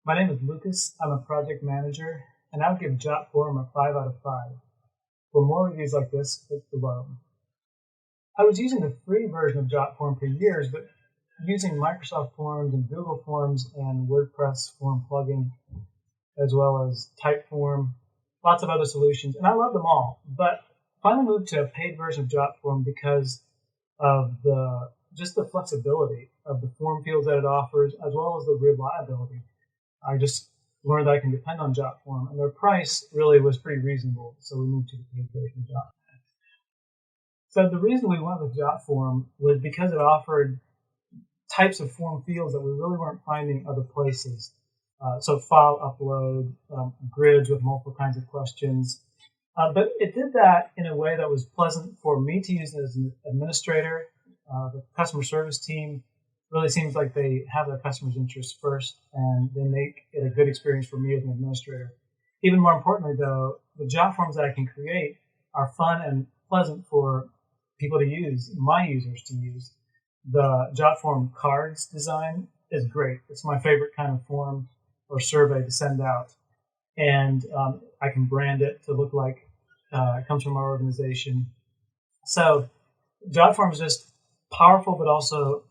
My name is Lucas. I'm a project manager, and I would give JotForm a 5 out of 5. For more reviews like this, click below. I was using the free version of JotForm for years, but using Microsoft Forms and Google Forms and WordPress form plugin, as well as Typeform, lots of other solutions, and I love them all. But finally moved to a paid version of JotForm because of just the flexibility of the form fields that it offers, as well as the reliability. I just learned that I can depend on JotForm, and their price really was pretty reasonable, so we moved to the paid version of JotForm. So the reason we went with JotForm was because it offered types of form fields that we really weren't finding other places. So file upload, grids with multiple kinds of questions. But it did that in a way that was pleasant for me to use as an administrator. The customer service team really seems like they have their customers' interests first, and they make it a good experience for me as an administrator. Even more importantly, though, the JotForms that I can create are fun and pleasant for people to use, my users to use. The JotForm cards design is great. It's my favorite kind of form or survey to send out. And I can brand it to look like it comes from our organization. So JotForm is just powerful, but also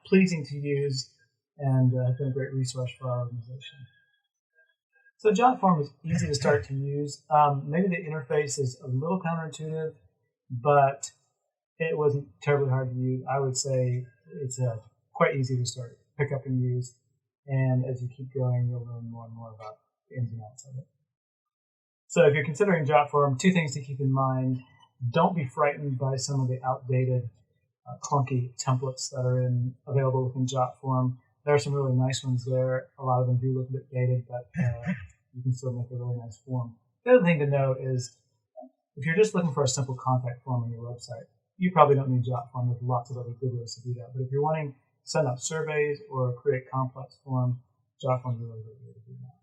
pleasing to use, and has been a great resource for our organization. So JotForm is easy to start to use. Maybe the interface is a little counterintuitive, but it wasn't terribly hard to use. I would say it's quite easy to start, pick up and use. And as you keep going, you'll learn more and more about the ins and outs of it. So if you're considering JotForm, two things to keep in mind. Don't be frightened by some of the outdated, clunky templates that are available within JotForm. There are some really nice ones there. A lot of them do look a bit dated, but you can still make a really nice form. The other thing to note is, if you're just looking for a simple contact form on your website, you probably don't need JotForm. There's lots of other good ways to do that. But if you're wanting to send out surveys or create complex forms, JotForm is a really good way to do that.